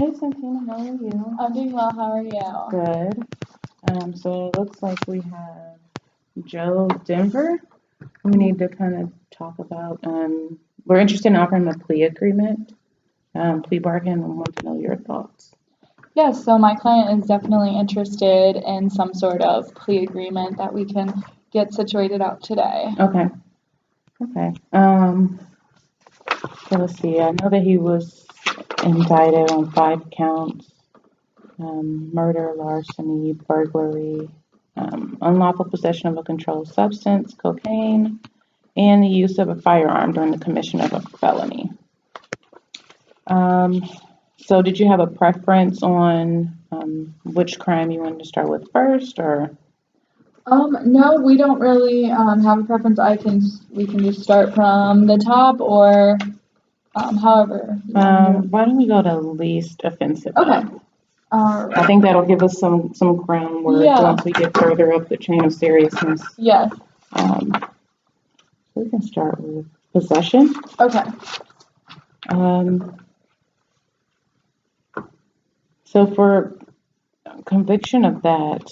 Hey Santina, how are you? I'm doing well. How are you? Good. So it looks like we have Joe Denver. We need to kind of talk about, we're interested in offering a plea agreement, plea bargain, and want to know your thoughts. Yes, so my client is definitely interested in some sort of plea agreement that we can get situated out today. Okay. Okay. So let's see. I know that he was indicted on 5 counts, murder, larceny, burglary, unlawful possession of a controlled substance, cocaine, and the use of a firearm during the commission of a felony. So did you have a preference on which crime you wanted to start with first, or? No, we don't really have a preference. We can just start from the top or however. Why don't we go to least offensive? Okay. I think that'll give us some groundwork once we get further up the chain of seriousness. Yes. We can start with possession. Okay. So for conviction of that,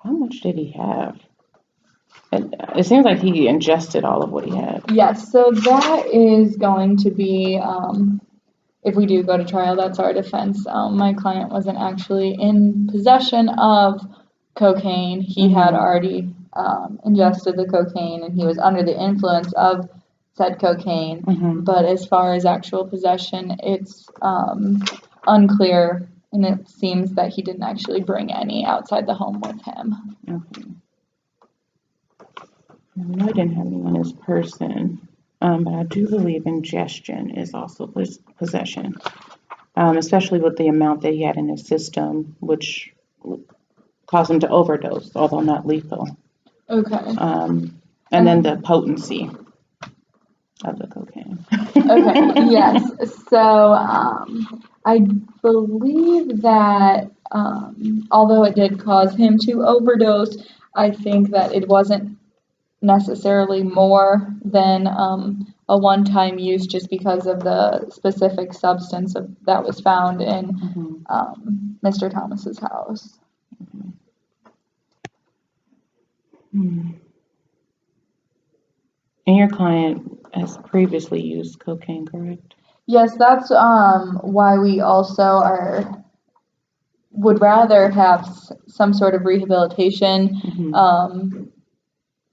how much did he have? It seems like he ingested all of what he had. Yes, so that is going to be, if we do go to trial, that's our defense. My client wasn't actually in possession of cocaine. He had already ingested the cocaine and he was under the influence of said cocaine. But as far as actual possession, it's unclear, and it seems that he didn't actually bring any outside the home with him. Okay. I know he didn't have any on his person, but I do believe ingestion is also possession, especially with the amount that he had in his system, which caused him to overdose, although not lethal. Okay. And then the potency of the cocaine. Okay, yes. So I believe that although it did cause him to overdose, I think that it wasn't necessarily more than a one-time use, just because of the specific substance that was found in Mr. Thomas's house. And your client has previously used cocaine, correct? Yes, that's why we also would rather have some sort of rehabilitation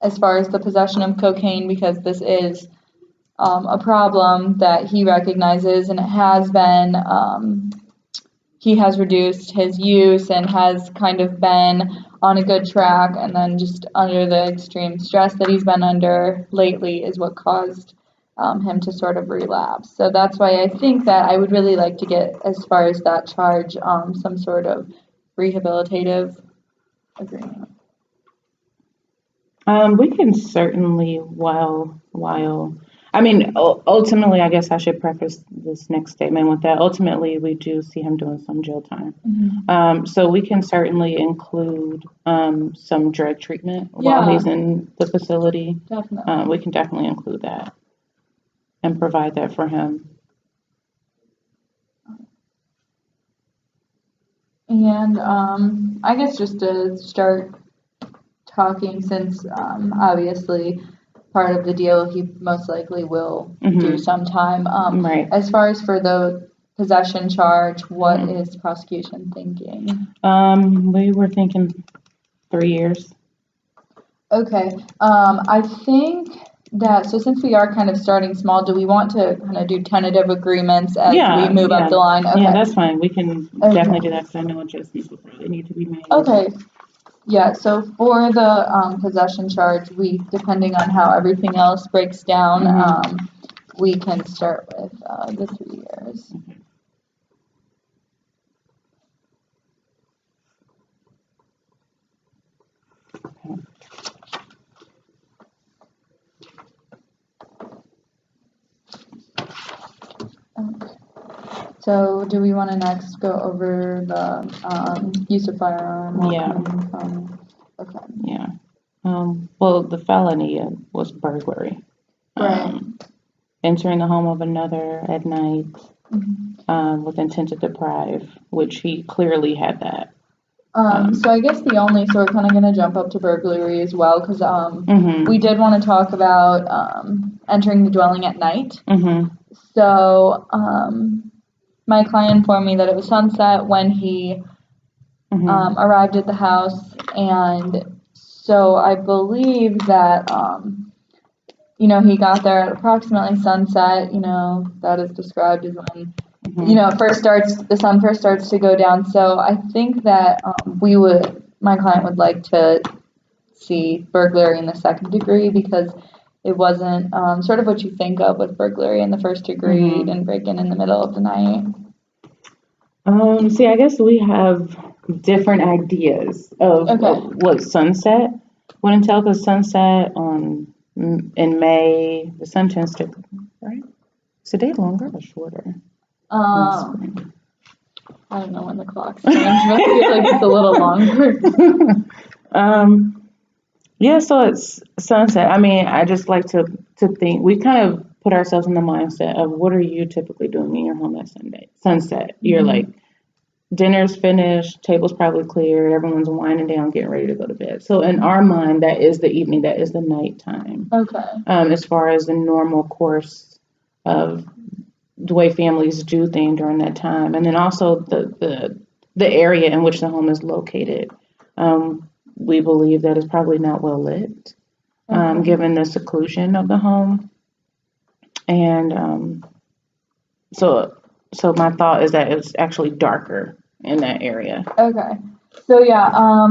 as far as the possession of cocaine, because this is a problem that he recognizes, and it has been, he has reduced his use and has kind of been on a good track, and then just under the extreme stress that he's been under lately is what caused him to sort of relapse. So that's why I think that I would really like to get, as far as that charge, some sort of rehabilitative agreement. We can certainly, ultimately, I guess I should preface this next statement with that. Ultimately, we do see him doing some jail time. So we can certainly include some drug treatment while he's in the facility. Definitely. We can definitely include that and provide that for him. And I guess just to start talking, since obviously part of the deal he most likely will do sometime. Right. As far as for the possession charge, what is the prosecution thinking? We were thinking 3 years. Okay. I think that, so since we are kind of starting small, do we want to kind of do tentative agreements as we move up the line? Okay. Yeah, that's fine. We can definitely do that, because I know adjustments will probably need to be made. Okay. Yeah, so for the possession charge, depending on how everything else breaks down, we can start with the 3 years. Okay. So do we want to next go over the use of firearm? Yeah. Okay. Yeah. Well, the felony was burglary. Right. entering the home of another at night with intent to deprive, which he clearly had that. So I guess so we're kind of going to jump up to burglary as well, because we did want to talk about entering the dwelling at night. So my client informed me that it was sunset when he arrived at the house, and so I believe that he got there at approximately sunset. That is described as when the sun first starts to go down. So I think that my client would like to see burglary in the second degree, because it wasn't sort of what you think of with burglary in the first degree and break in the middle of the night. See, I guess we have different ideas of what sunset would entail, because sunset in May, the sun tends to, right? Is a day longer or shorter? I don't know when the clock's changed, but I feel like it's a little longer. Yeah, so it's sunset. I mean, I just like to think, we kind of put ourselves in the mindset of what are you typically doing in your home at sunset? You're like, dinner's finished, table's probably cleared, everyone's winding down, getting ready to go to bed. So in our mind, that is the evening, that is the nighttime. Okay. As far as the normal course of the way families do things during that time, and then also the area in which the home is located. We believe that it's probably not well lit, given the seclusion of the home, and so my thought is that it's actually darker in that area. Okay. So yeah, I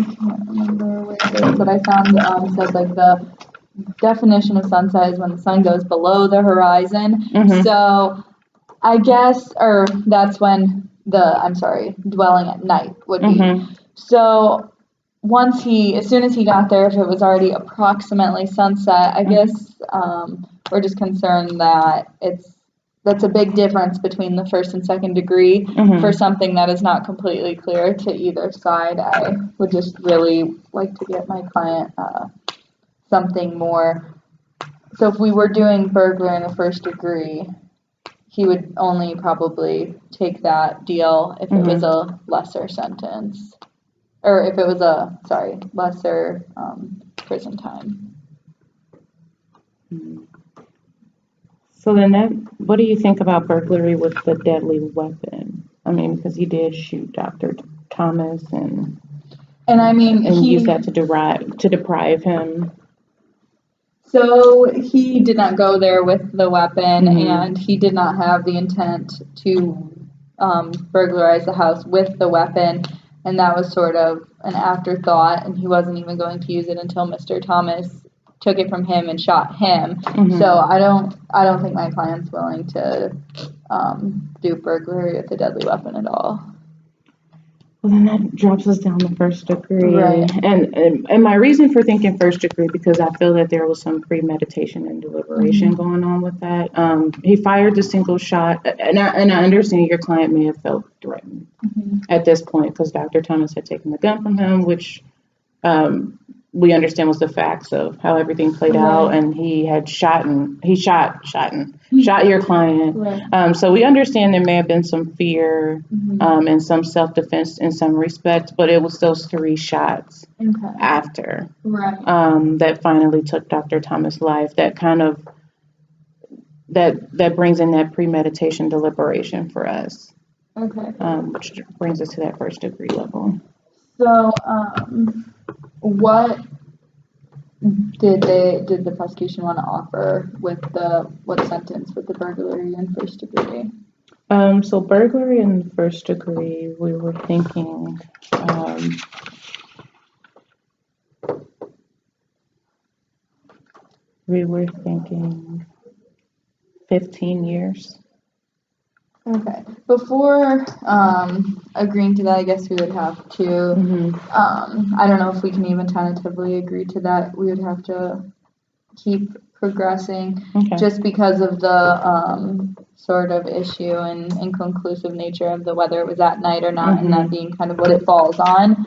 can't remember where it is, but I found said like the definition of sunset is when the sun goes below the horizon. So I guess, or that's when dwelling at night would be. So as soon as he got there, if it was already approximately sunset, I guess we're just concerned that that's a big difference between the first and second degree for something that is not completely clear to either side. I would just really like to get my client something more. So if we were doing burglary in the first degree, he would only probably take that deal if it was a lesser sentence, or if it was lesser prison time. So then what do you think about burglary with the deadly weapon? I mean, because he did shoot Dr. Thomas and I mean, he used that to deprive him. So he did not go there with the weapon, and he did not have the intent to burglarize the house with the weapon, and that was sort of an afterthought, and he wasn't even going to use it until Mr. Thomas took it from him and shot him. So I don't think my client's willing to do burglary with a deadly weapon at all. Well, then that drops us down to first degree. Right. And my reason for thinking first degree, because I feel that there was some premeditation and deliberation going on with that. He fired the single shot, and I understand your client may have felt threatened at this point, because Dr. Thomas had taken the gun from him, which we understand was the facts of how everything played out, and he had shot your client. Right. So we understand there may have been some fear and some self-defense in some respects, but it was those 3 shots after that finally took Dr. Thomas' life that kind of that brings in that premeditation deliberation for us. Which brings us to that first degree level. So what did the prosecution want to offer with what sentence with the burglary in first degree? So burglary in first degree, we were thinking 15 years. Okay. Before agreeing to that, I guess we would have to, I don't know if we can even tentatively agree to that. We would have to keep progressing just because of the sort of issue and inconclusive nature of the whether it was at night or not, and that being kind of what it falls on.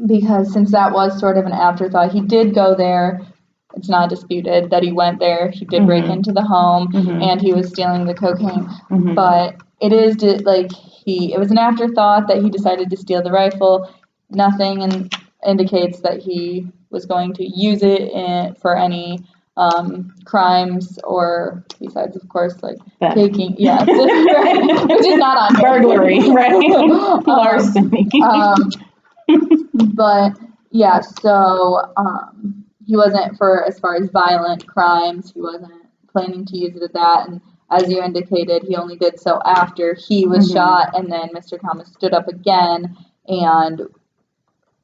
Because since that was sort of an afterthought, he did go there it's not disputed that he went there, he did break into the home, and he was stealing the cocaine, but it is, it was an afterthought that he decided to steal the rifle. Nothing indicates that he was going to use it for any crimes, or besides, of course, like theft. Taking, yes, right, which is not on burglary, right? Larceny. But yeah, so he wasn't, for as far as violent crimes, he wasn't planning to use it at that, and as you indicated, he only did so after he was shot, and then Mr. Thomas stood up again and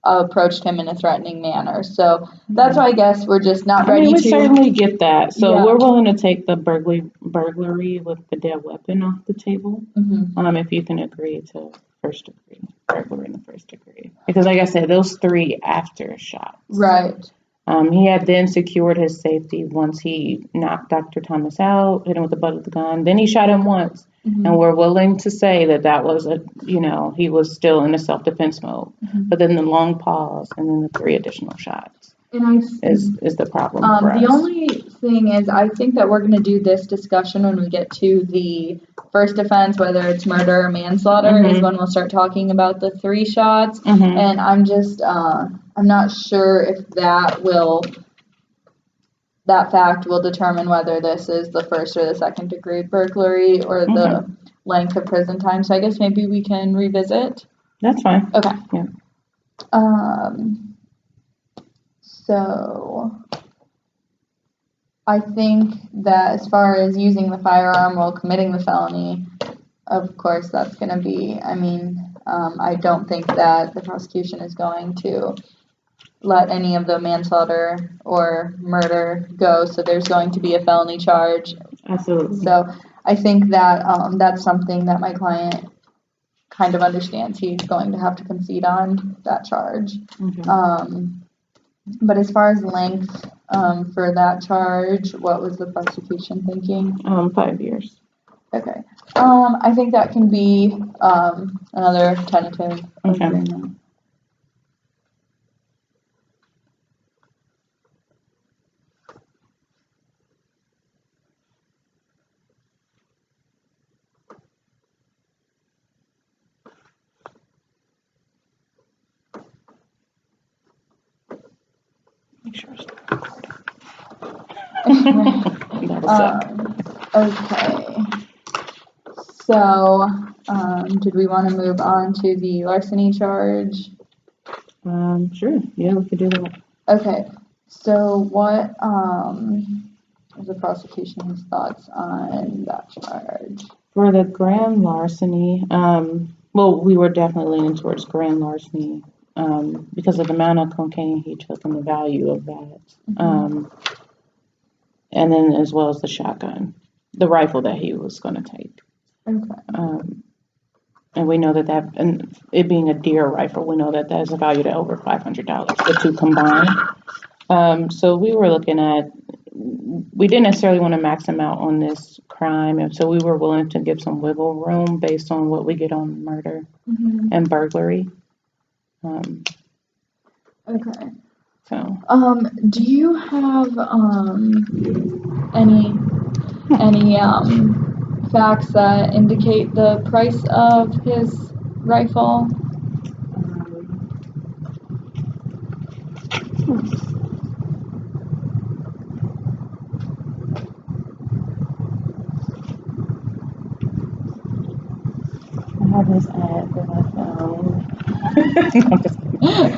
approached him in a threatening manner. So that's why I guess we're just not ready we to. certainly get that. So we're willing to take the burglary with the dead weapon off the table, if you can agree to first degree burglary in the first degree. Because like I said, those 3 after shots. Right. He had then secured his safety once he knocked Dr. Thomas out, hit him with the butt of the gun. Then he shot him once. And we're willing to say that was he was still in a self-defense mode. But then the long pause and then the 3 additional shots is the problem for us. The only thing is, I think that we're going to do this discussion when we get to the first offense, whether it's murder or manslaughter, is when we'll start talking about the 3 shots. And I'm just, I'm not sure if that fact will determine whether this is the first or the second degree burglary or the length of prison time. So I guess maybe we can revisit. That's fine. Okay. Yeah. So I think that as far as using the firearm while committing the felony, of course that's going to be, I don't think that the prosecution is going to let any of the manslaughter or murder go, so there's going to be a felony charge. Absolutely. So I think that that's something that my client kind of understands. He's going to have to concede on that charge. But as far as length for that charge, what was the prosecution thinking? 5 years. Okay. I think that can be another tentative agreement. Make sure it's okay. So, did we want to move on to the larceny charge? Sure. Yeah, we could do that. Okay. So, what is the prosecution's thoughts on that charge? For the grand larceny, we were definitely leaning towards grand larceny. Because of the amount of cocaine he took and the value of that. And then as well as the shotgun, the rifle that he was going to take. Okay. And we know that and it being a deer rifle, we know that is valued at over $500, the 2 combined. So we were looking at, we didn't necessarily want to max him out on this crime, and so we were willing to give some wiggle room based on what we get on murder and burglary. Okay. So. Do you have any facts that indicate the price of his rifle? I have his ad that I found.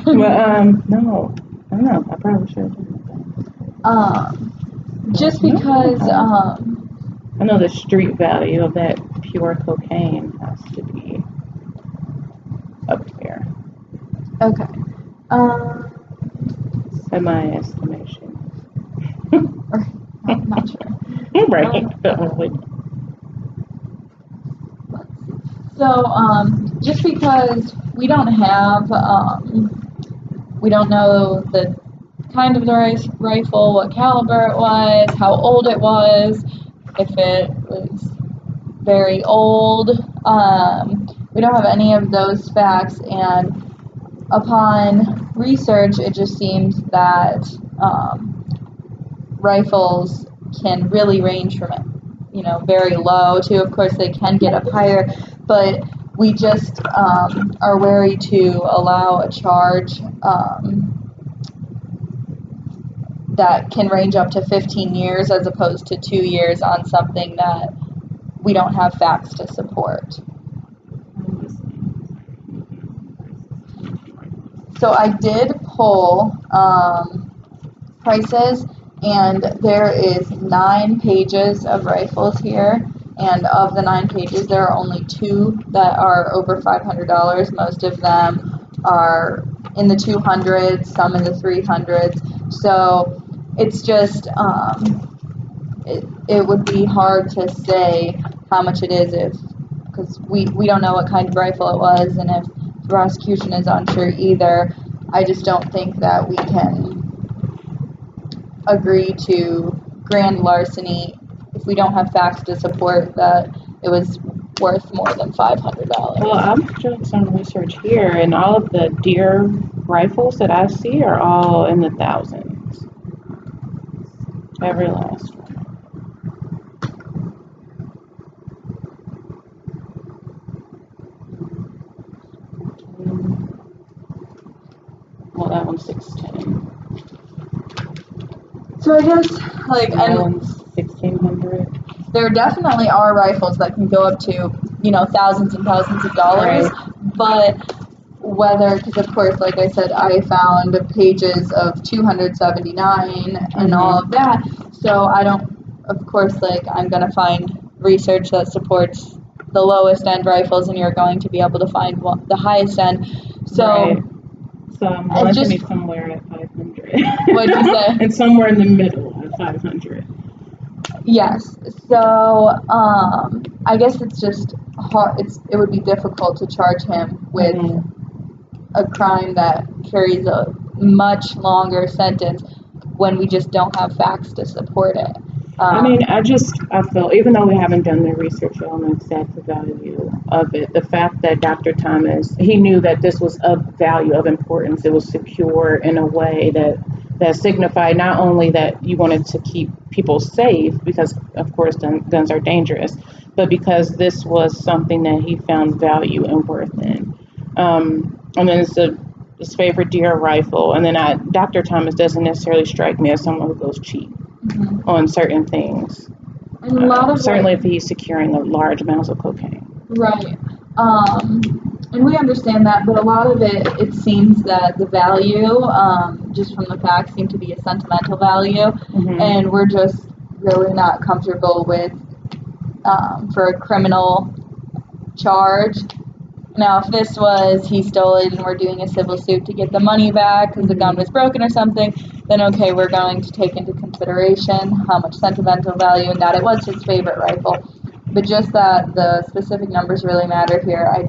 But no, I don't know. I probably should. Just because I know the street value of that pure cocaine has to be up there. Okay. By my estimation. I'm not sure. Right. So, just because we don't have, we don't know the kind of the rifle, what caliber it was, how old it was, if it was very old. We don't have any of those facts, and upon research, it just seems that rifles can really range from, very low to, of course, they can get up higher, but we just are wary to allow a charge that can range up to 15 years as opposed to 2 years on something that we don't have facts to support. So I did pull prices, and there is 9 pages of rifles here, and of the 9 pages there are only 2 that are over $500. Most of them are in the 200s, some in the 300s, so it's just it would be hard to say how much it is because we don't know what kind of rifle it was, and if the prosecution is unsure either. I just don't think that we can agree to grand larceny if we don't have facts to support that it was worth more than $500. Well, I'm doing some research here, and all of the deer rifles that I see are all in the thousands. Every last one. Well, that one's 610. So I guess, That one's 1,600. There definitely are rifles that can go up to, thousands and thousands of dollars, Right. But whether, because of course, like I said, I found pages of 279 and all of that, so I don't, of course, I'm going to find research that supports the lowest end rifles, and you're going to be able to find the highest end. So, right. So I'm going to be somewhere at 500. What'd you say? And somewhere in the middle at 500. Yes. So I guess it's just hard. It would be difficult to charge him with a crime that carries a much longer sentence when we just don't have facts to support it. I feel, even though we haven't done the research on the exact value of it, the fact that Dr. Thomas, he knew that this was of value, of importance, it was secure in a way that signified not only that you wanted to keep people safe, because of course guns are dangerous, but because this was something that he found value and worth in. And then it's his favorite deer rifle, and then Dr. Thomas doesn't necessarily strike me as someone who goes cheap on certain things. And a lot of certainly if he's securing a large amounts of cocaine. Right. And we understand that, but a lot of it seems that the value, just from the facts, seem to be a sentimental value, and we're just really not comfortable with, for a criminal charge. Now, if this was he stole it and we're doing a civil suit to get the money back because the gun was broken or something, then okay, we're going to take into consideration how much sentimental value and that it was his favorite rifle. But just that the specific numbers really matter here, I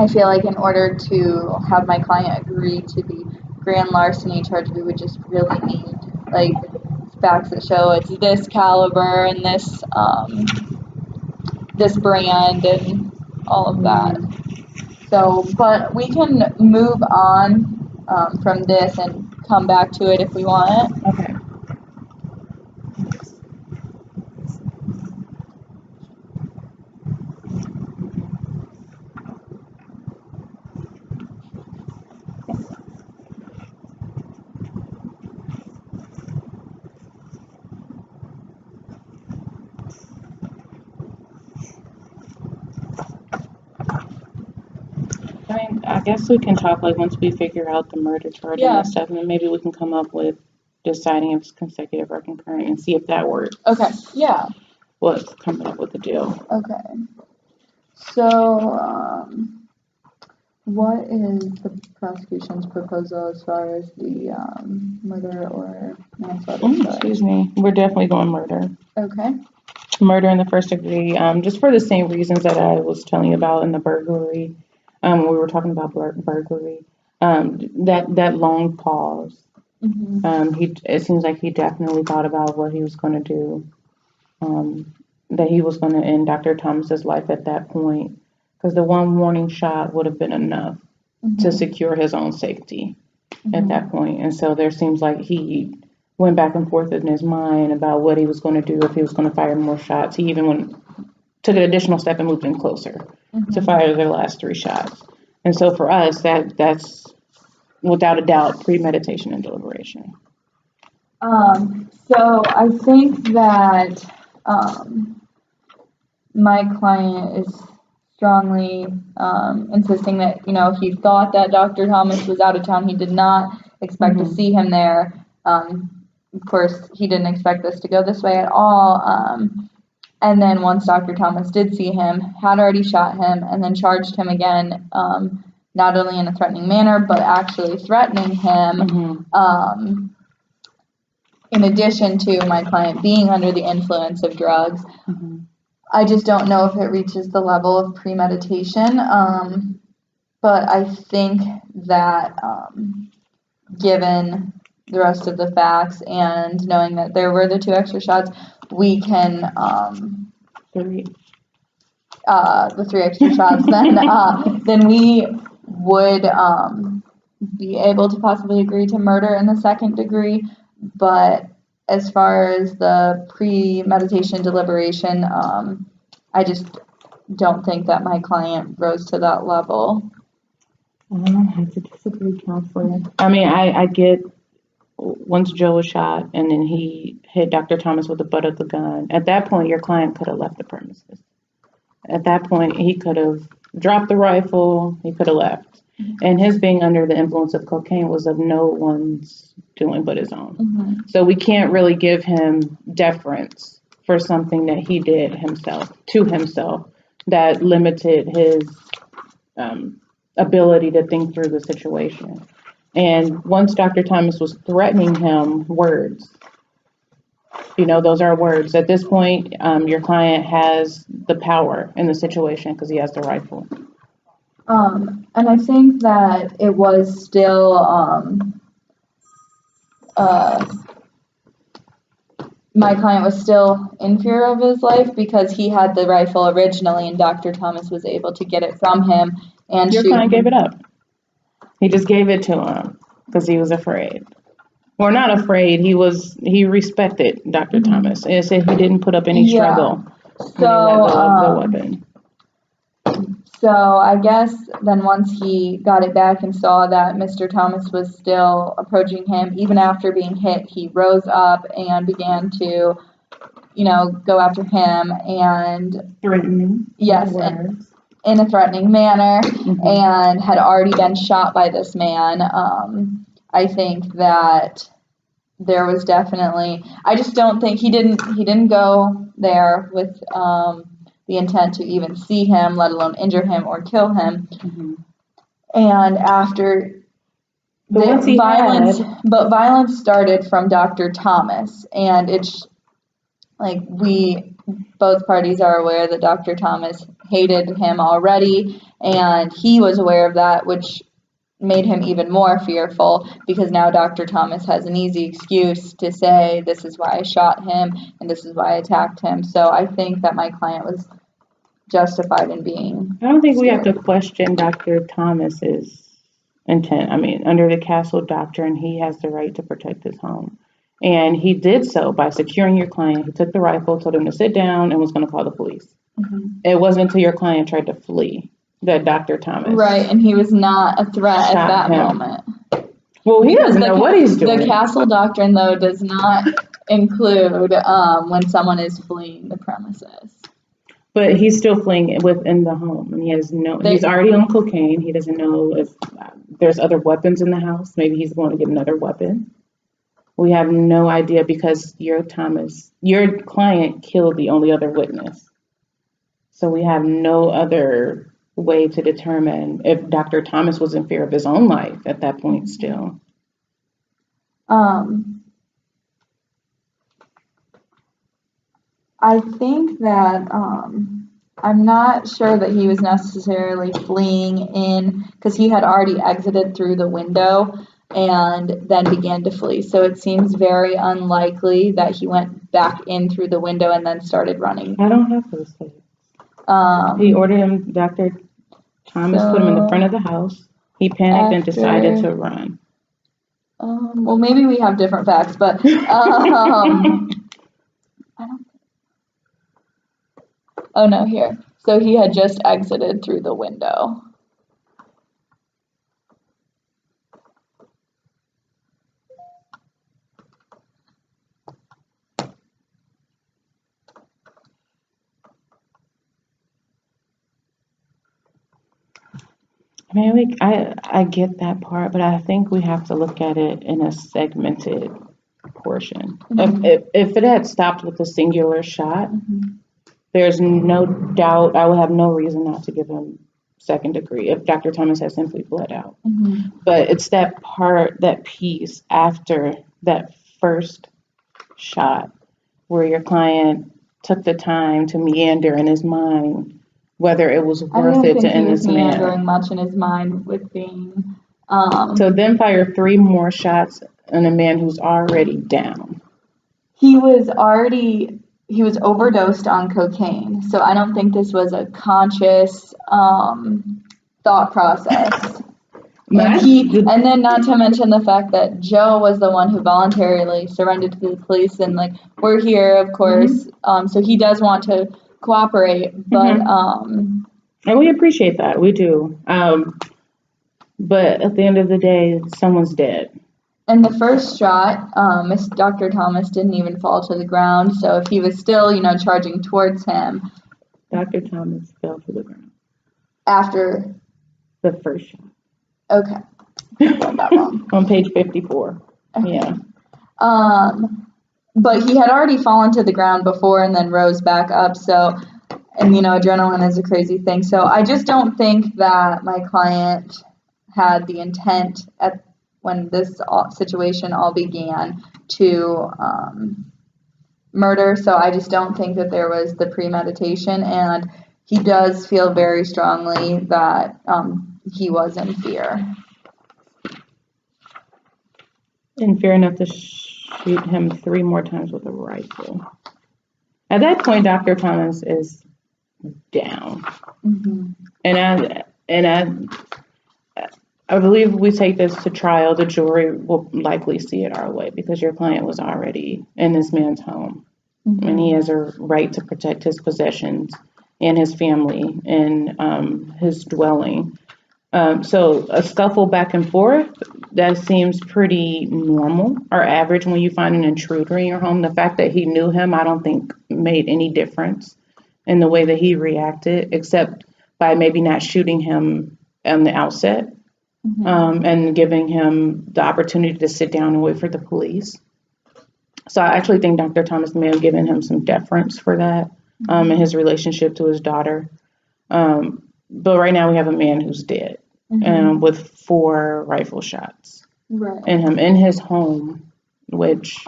feel like in order to have my client agree to the grand larceny charge, we would just really need facts that show it's this caliber and this brand and all of that. So, but we can move on from this and come back to it if we want. Okay. I guess we can talk once we figure out the murder charge and stuff, and then maybe we can come up with deciding if it's consecutive or concurrent and see if that works. Okay, yeah. What's coming up with the deal. Okay. So, what is the prosecution's proposal as far as the murder or manslaughter? Excuse me. We're definitely going murder. Okay. Murder in the first degree, just for the same reasons that I was telling you about in the burglary. When we were talking about burglary, that long pause. It seems like he definitely thought about what he was going to do. That he was going to end Dr. Thomas's life at that point, because the one warning shot would have been enough to secure his own safety at that point. And so there seems like he went back and forth in his mind about what he was going to do, if he was going to fire more shots. He even took an additional step and moved in closer to fire their last 3 shots. And so for us, that's without a doubt premeditation and deliberation. So I think that my client is strongly insisting that, he thought that Dr. Thomas was out of town. He did not expect to see him there. Of course, he didn't expect this to go this way at all. And then once Dr. Thomas did see him, had already shot him, and then charged him again, not only in a threatening manner, but actually threatening him, in addition to my client being under the influence of drugs. I just don't know if it reaches the level of premeditation, but I think that given the rest of the facts and knowing that there were the 2 extra shots, we can, the 3 extra shots, then we would be able to possibly agree to murder in the 2nd degree. But as far as the premeditation deliberation, I just don't think that my client rose to that level. I have to disagree, counselor. I mean, I get once Joe was shot and then he hit Dr. Thomas with the butt of the gun. At that point, your client could have left the premises. At that point, he could have dropped the rifle. He could have left. And his being under the influence of cocaine was of no one's doing but his own. So we can't really give him deference for something that he did to himself, that limited his ability to think through the situation. And once Dr. Thomas was threatening him, words, those are words. At this point, your client has the power in the situation because he has the rifle. And I think that it was still, my client was still in fear of his life because he had the rifle originally and Dr. Thomas was able to get it from him and your client gave it up. He just gave it to him because he was afraid. Or not afraid, he respected Dr. Thomas and said he didn't put up any struggle when he let go of the weapon. So I guess then once he got it back and saw that Mr. Thomas was still approaching him, even after being hit, he rose up and began to, go after him and threatening. Yes, in a threatening manner, and had already been shot by this man. I think that there was definitely, I just don't think he didn't go there with the intent to even see him, let alone injure him or kill him. And after violence started from Dr. Thomas, and it's like both parties are aware that Dr. Thomas hated him already, and he was aware of that, which made him even more fearful because now Dr. Thomas has an easy excuse to say, this is why I shot him and this is why I attacked him. So I think that my client was justified in being I don't think scared. We have to question Dr. Thomas's intent. I mean, under the Castle Doctrine, he has the right to protect his home. And he did so by securing your client. He took the rifle, told him to sit down, and was going to call the police. It wasn't until your client tried to flee that Dr. Thomas... Right, and he was not a threat at that moment. Well, he doesn't know what he's doing. The Castle Doctrine, though, does not include when someone is fleeing the premises. But he's still fleeing within the home, and he's already on cocaine. He doesn't know if there's other weapons in the house. Maybe he's going to get another weapon. We have no idea because your client killed the only other witness. So we have no other way to determine if Dr. Thomas was in fear of his own life at that point still. I think that I'm not sure that he was necessarily fleeing in because he had already exited through the window and then began to flee. So it seems very unlikely that he went back in through the window and then started running. I don't have those things. He ordered him, Dr. Thomas put him in the front of the house. He panicked and decided to run. Well, maybe we have different facts, but I don't. Oh no, here. So he had just exited through the window. I mean, I get that part, but I think we have to look at it in a segmented portion. If it had stopped with a singular shot, there's no doubt I would have no reason not to give him second degree if Dr. Thomas had simply bled out. But it's that piece after that first shot where your client took the time to meander in his mind whether it was worth it to end this man. I don't think he was meandering much in his mind with being. So then fire 3 more shots on a man who's already down. He was overdosed on cocaine, so I don't think this was a conscious thought process. And then not to mention the fact that Joe was the one who voluntarily surrendered to the police, and like we're here, of course, so he does want to cooperate, but and we appreciate that, we do. But at the end of the day, someone's dead. And the first shot, Dr. Thomas didn't even fall to the ground, so if he was still, charging towards him. Dr. Thomas fell to the ground. After? The first shot. Okay. I got that wrong. On page 54. Okay. Yeah. But he had already fallen to the ground before and then rose back up, so, and adrenaline is a crazy thing, so I just don't think that my client had the intent when this situation all began to murder, so I just don't think that there was the premeditation, and he does feel very strongly that he was in fear. In fear enough to shoot him 3 more times with a rifle. At that point, Dr. Thomas is down. And I believe we take this to trial, the jury will likely see it our way because your client was already in this man's home. And he has a right to protect his possessions and his family and his dwelling. So a scuffle back and forth, that seems pretty normal or average when you find an intruder in your home. The fact that he knew him, I don't think made any difference in the way that he reacted, except by maybe not shooting him on the outset and giving him the opportunity to sit down and wait for the police. So I actually think Dr. Thomas may have given him some deference for that in his relationship to his daughter. But right now we have a man who's dead with 4 rifle shots in him in his home, which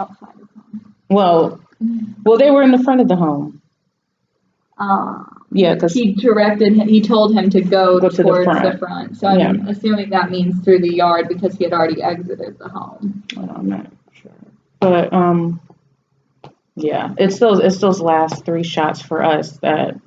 well they were in the front of the home. Yeah, because he told him to go towards the front. So I'm assuming that means through the yard because he had already exited the home. Well, I'm not sure, but it's those last 3 shots for us that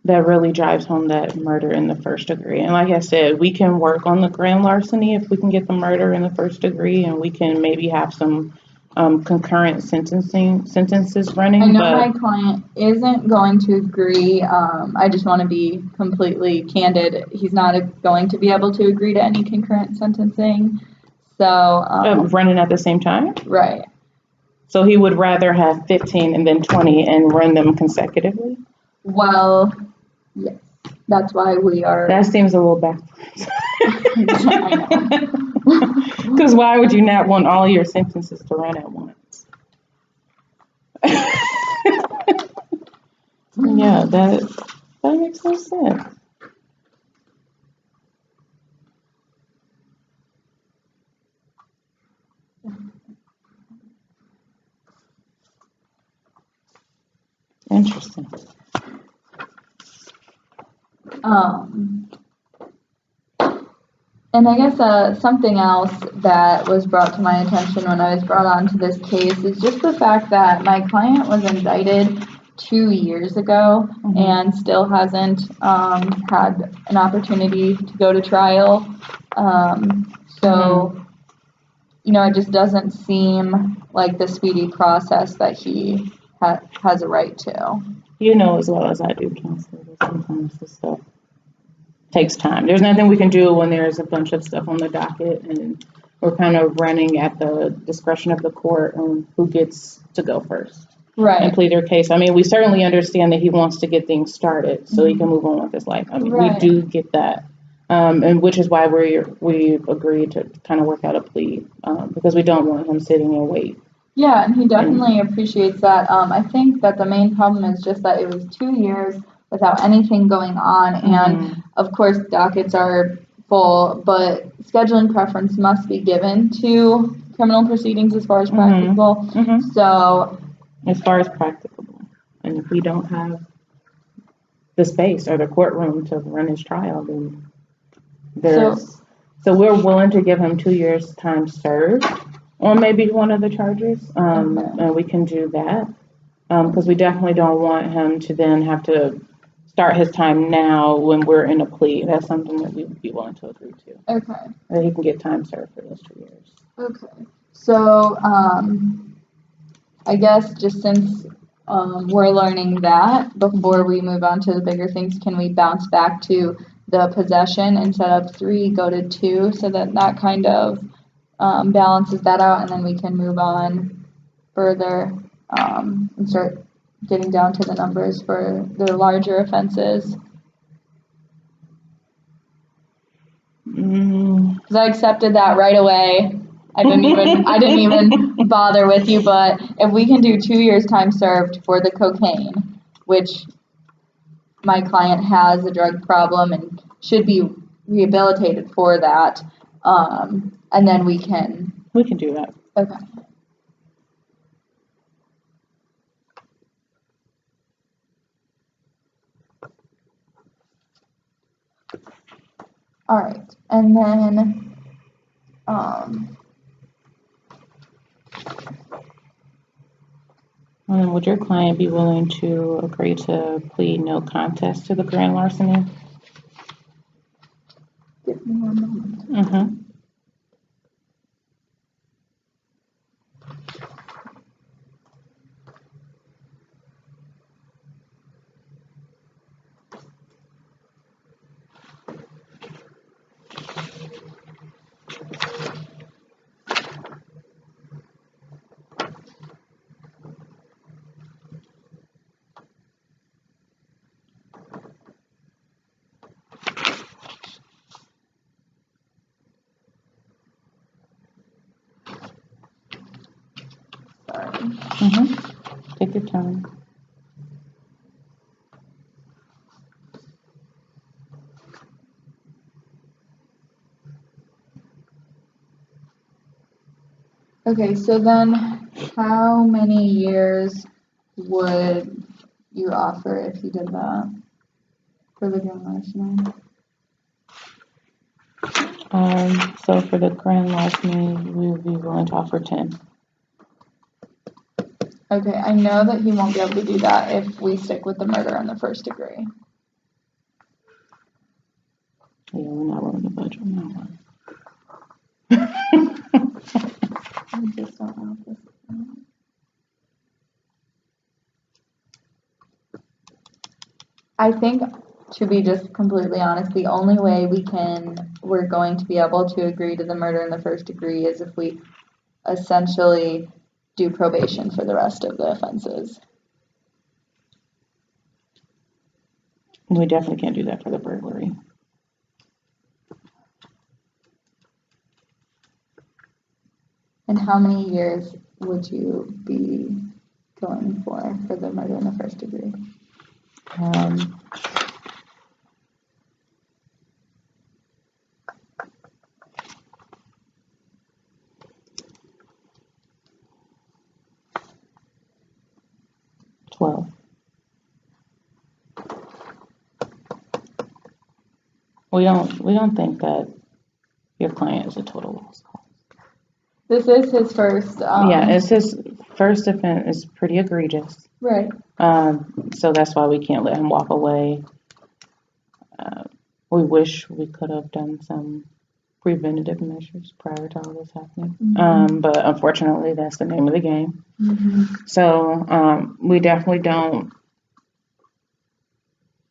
really drives home that murder in the first degree. And like I said, we can work on the grand larceny if we can get the murder in the first degree, and we can maybe have some concurrent sentences running. I know my client isn't going to agree. I just want to be completely candid. He's not going to be able to agree to any concurrent sentencing. So running at the same time? Right. So he would rather have 15 and then 20 and run them consecutively? Well, yes. That's why we are... That seems a little backwards. I know. Because why would you not want all your sentences to run at once? Yeah, that makes no sense. Interesting. And I guess something else that was brought to my attention when I was brought onto this case is just the fact that my client was indicted 2 years ago and still hasn't had an opportunity to go to trial. So it just doesn't seem like the speedy process that he has a right to. You know as well as I do, Counselor, that sometimes this stuff takes time. There's nothing we can do when there's a bunch of stuff on the docket and we're kind of running at the discretion of the court on who gets to go first. Right. And plead their case. I mean, we certainly understand that he wants to get things started so he can move on with his life. I mean, we do get that. And which is why we've agreed to kind of work out a plea because we don't want him sitting and wait. Yeah, and he definitely appreciates that. I think that the main problem is just that it was 2 years without anything going on. And of course, dockets are full, but scheduling preference must be given to criminal proceedings as far as practicable. So, as far as practicable, and if we don't have the space or the courtroom to run his trial, then so we're willing to give him 2 years time served on maybe one of the charges, and we can do that because we definitely don't want him to then have to start his time now when we're in a plea. That's something that we would be willing to agree to. Okay. That he can get time served for those 2 years. Okay. So, I guess just since we're learning that, before we move on to the bigger things, can we bounce back to the possession instead of 3, go to 2, so that kind of balances that out, and then we can move on further and start getting down to the numbers for the larger offenses. Because I accepted that right away. I didn't even bother with you, but if we can do 2 years time served for the cocaine, which my client has a drug problem and should be rehabilitated for that, and then we can do that. Okay. All right, and then would your client be willing to agree to plead no contest to the grand larceny? Give me 1 moment. Take your time. Okay, so then how many years would you offer if you did that for the grand larceny? So for the grand larceny, we would be willing to offer 10. Okay, I know that he won't be able to do that if we stick with the murder in the first degree. Yeah, we're not willing to budge on that one. I just don't know if this is I think, to be just completely honest, the only way we're going to be able to agree to the murder in the first degree is if we essentially do probation for the rest of the offenses. We definitely can't do that for the burglary. And how many years would you be going for the murder in the first degree? 12. We don't think that your client is a total lost cause. This is his first. Yeah, it's his first offense. It's pretty egregious. Right. So that's why we can't let him walk away. We wish we could have done some preventative measures prior to all this happening. Mhm. But unfortunately, that's the name of the game. Mhm. So we definitely don't.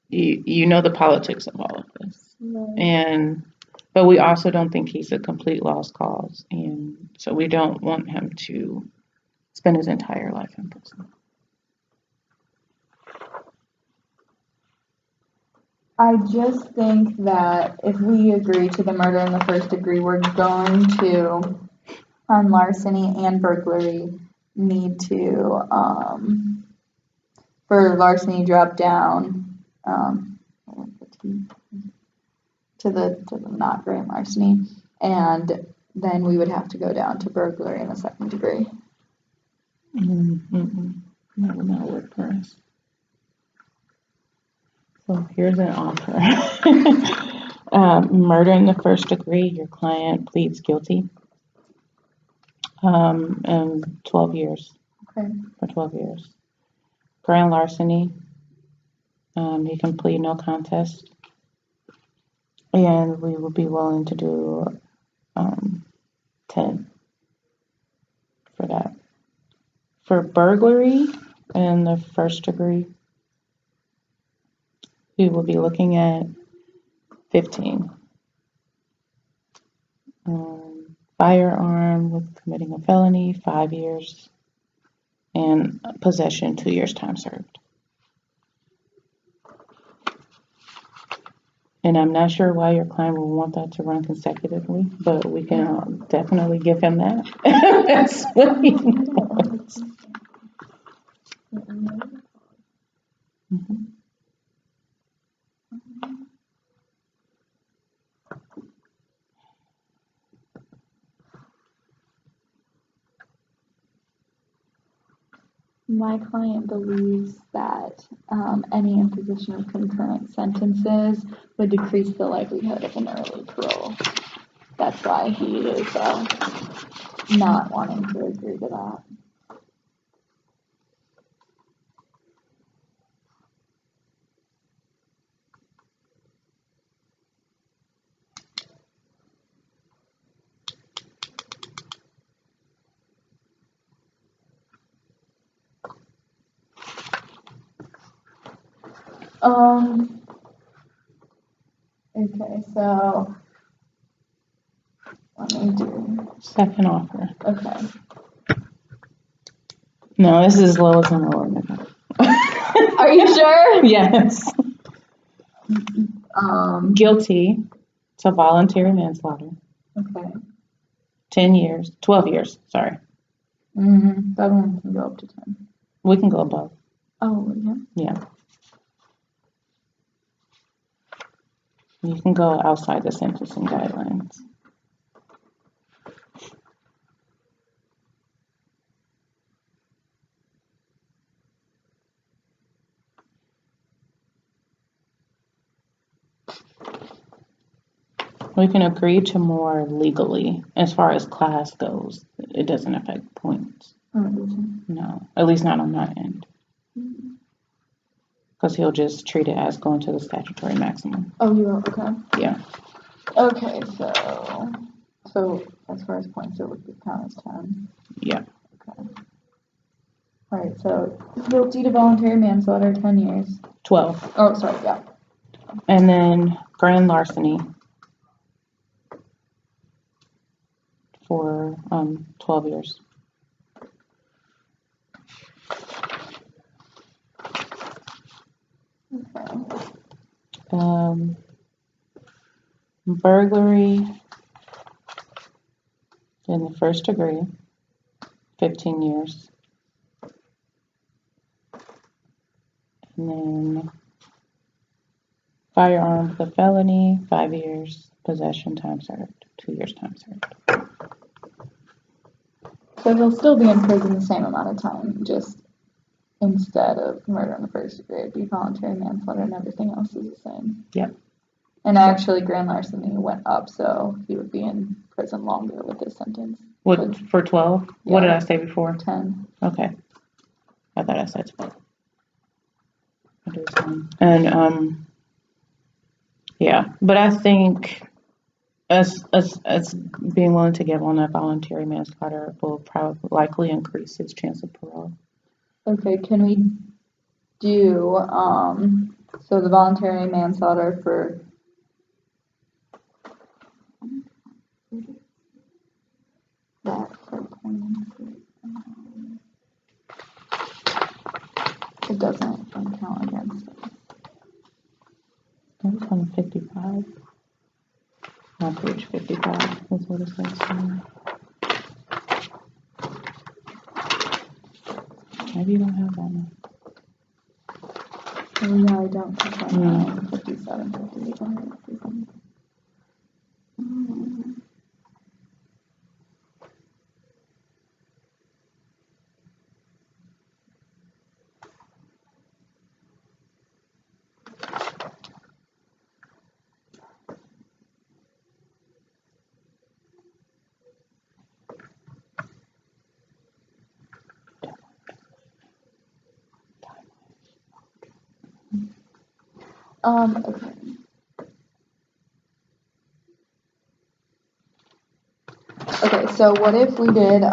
You know the politics of all of this, Right. but we also don't think he's a complete lost cause, and so we don't want him to spend his entire life in prison. I just think that if we agree to the murder in the first degree, we're going to, on larceny and burglary, need to, for larceny, drop down, to the not grand larceny, and then we would have to go down to burglary in the second degree. That would not work for us. So here's an offer. Murder in the first degree, your client pleads guilty. And 12 years. Okay. For 12 years. Grand larceny, he can plead no contest. And we would be willing to do 10 for that. For burglary in the first degree, we will be looking at 15. Firearm with committing a felony, 5 years. And possession, 2 years time served. And I'm not sure why your client would want that to run consecutively, but we can definitely give him that. That's what he wants. Mm-hmm. My client believes that any imposition of concurrent sentences would decrease the likelihood of an early parole. That's why he is not wanting to agree to that. Okay, so let me do. Second offer. Okay. No, this is as low as I'm going. Are you sure? Yes. Guilty to voluntary manslaughter. Okay. 12 years, sorry. That one can go up to 10. We can go above. Oh, yeah. Yeah. You can go outside the sentencing guidelines. We can agree to more legally. As far as class goes, it doesn't affect points. No, at least not on my end. Because he'll just treat it as going to the statutory maximum. Oh, you will? Okay. Yeah. Okay, so as far as points, it would count as 10. Yeah. Okay. All right, so guilty to voluntary manslaughter, 10 years. 12. Oh, sorry, yeah. And then grand larceny for 12 years. Okay. Burglary in the first degree, 15 years. And then firearm with a felony, 5 years. Possession, time served, 2 years time served. So he'll still be in prison the same amount of time, just instead of murder in the first degree, it'd be voluntary manslaughter and everything else is the same. Yep. And actually, grand larceny went up, so he would be in prison longer with this sentence. What, for 12? Yeah. What did I say before? 10. Okay. I thought I said 12. I'll do 10. And, yeah, but I think as being willing to give on a voluntary manslaughter will probably likely increase his chance of parole. Okay, can we do, so the voluntary manslaughter for that for points, it doesn't count against it. It's on 55. On page 55 is what it says. Maybe you don't have that one. Oh, yeah, I don't. 59, 57, 58, 57. Okay. Okay, so what if we did,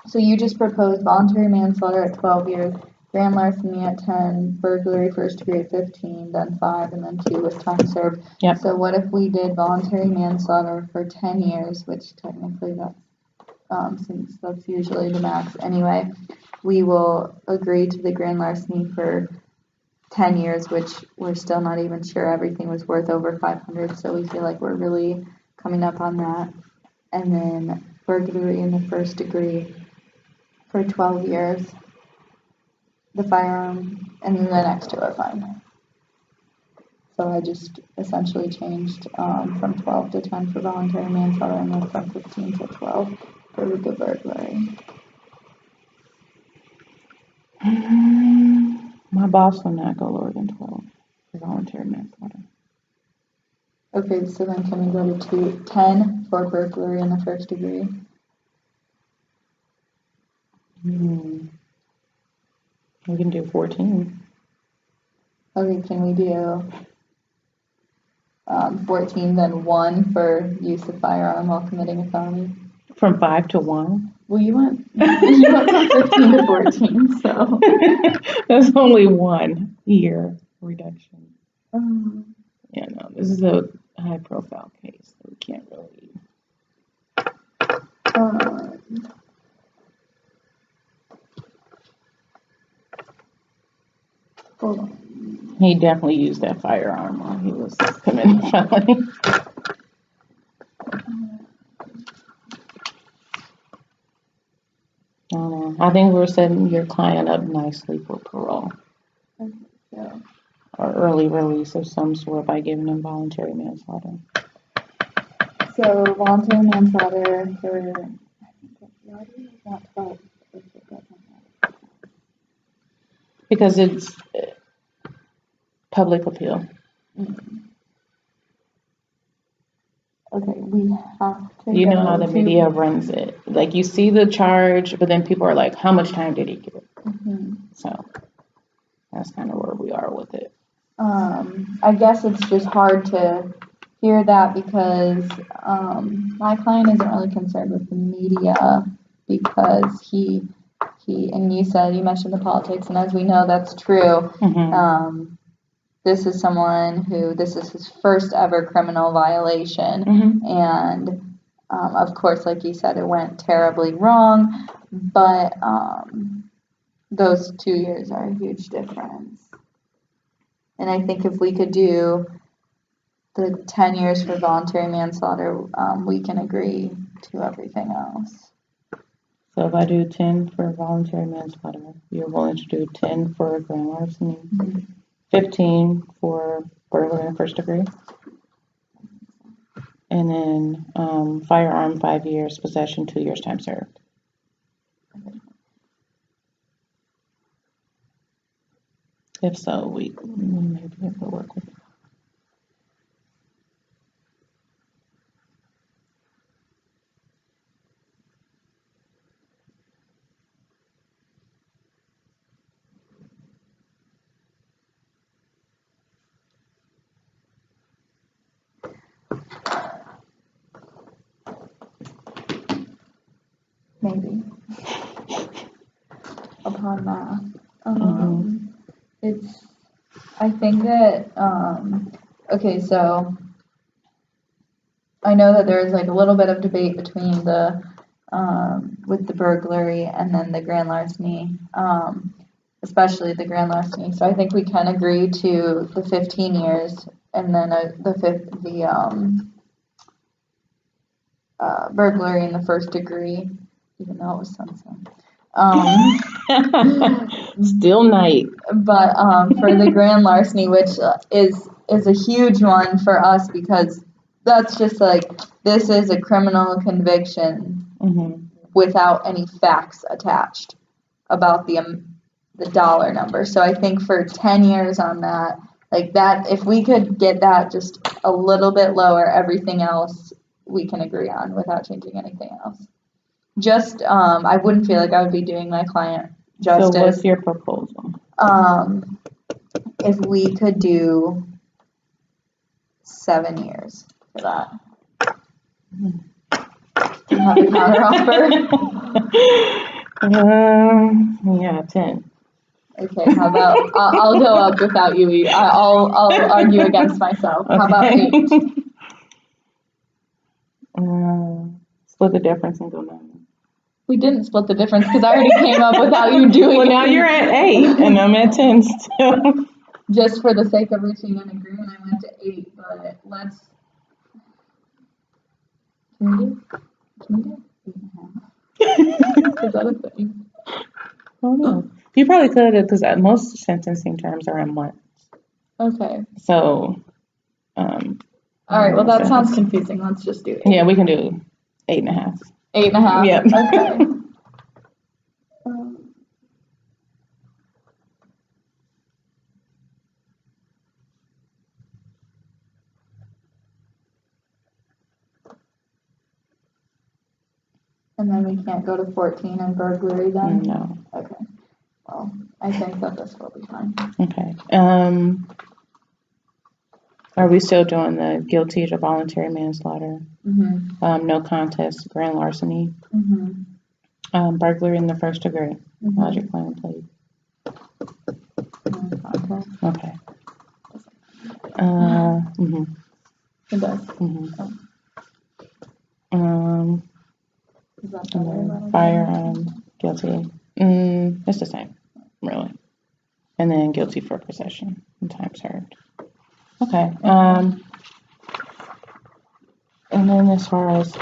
so you just proposed voluntary manslaughter at 12 years, grand larceny at 10, burglary first degree at 15, then 5, and then 2 with time served. Yep. So what if we did voluntary manslaughter for 10 years, which technically that's, since that's usually the max anyway, we will agree to the grand larceny for 10 years, which we're still not even sure everything was worth over 500, so we feel like we're really coming up on that. And then burglary in the first degree for 12 years, the firearm, and then the next two are fine. So I just essentially changed from 12 to 10 for voluntary manslaughter, and then from 15 to 12 for the burglary. My boss will not go lower than 12 for voluntary manslaughter. Okay, so then can we go to 10 for burglary in the first degree? We can do 14. Okay, can we do 14, then 1 for use of firearm while committing a felony? From 5 to 1? Well, you went from 15 to 14, so. That's only 1 year reduction. Yeah, no, this is a high profile case, so we can't really. Hold on. He definitely used that firearm while he was committing a felony. I don't know. I think we're setting your client up nicely for parole. Okay, so. Or early release of some sort by giving him voluntary manslaughter. So voluntary manslaughter for, I think it's not 12. Because it's public appeal. Okay, we have to. You know how the media runs it. Like you see the charge, but then people are like, how much time did he get? So that's kind of where we are with it. I guess it's just hard to hear that because my client isn't really concerned with the media because he and you mentioned the politics, and as we know, that's true. This is someone who, this is his first ever criminal violation, and of course, like you said, it went terribly wrong, but those 2 years are a huge difference. And I think if we could do the 10 years for voluntary manslaughter, we can agree to everything else. So if I do 10 for voluntary manslaughter, you're willing to do 10 for grand larceny, 15 for burglary in first degree, and then firearm 5 years, possession 2 years, time served. If so, we maybe have to work with it. maybe. Upon math. I think that, okay, so I know that there's like a little bit of debate between with the burglary and then the grand larceny, especially the grand larceny. So I think we can agree to the 15 years and then burglary in the first degree, even though it was sunset. Still night. But for the grand larceny, which is a huge one for us because that's just like, this is a criminal conviction without any facts attached about the dollar number. So I think for 10 years on that, like that, if we could get that just a little bit lower, everything else we can agree on without changing anything else. Just, I wouldn't feel like I would be doing my client justice. So what's your proposal? If we could do 7 years for that. Do you have a counter offer? Yeah, 10. Okay, how about, I'll go up without you. I'll argue against myself. Okay. How about 8? Split the difference and go 9. We didn't split the difference because I already came up without you doing it. Well, now you're at 8 and I'm at 10 still. Just for the sake of reaching an agreement, I went to 8, but let's. Can we do 8.5? Is that a thing? Oh no. You probably could have, because most sentencing terms are in months. Okay. So, all right. Well, that sounds confusing. Let's just do 8. Yeah, we can do 8.5. 8.5. Yeah. Okay. And then we can't go to 14 and burglary then? No. Okay. Well, I think that this will be fine. Okay. Are we still doing the guilty to voluntary manslaughter? No contest, grand larceny? Burglary in the first degree? Logic, plan, and plea? No contest. Okay. It does. Is that better? Firearm, guilty. It's the same, really. And then guilty for possession and time served. Okay. And then as far as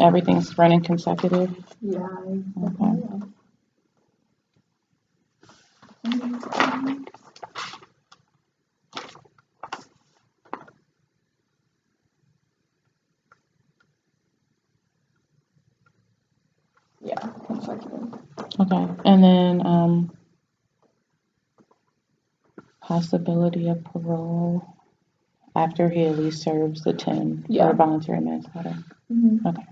everything's running consecutive? Yeah. Okay. Yeah, consecutive. Okay. And then possibility of parole after he at least serves the 10 for voluntary manslaughter. Okay.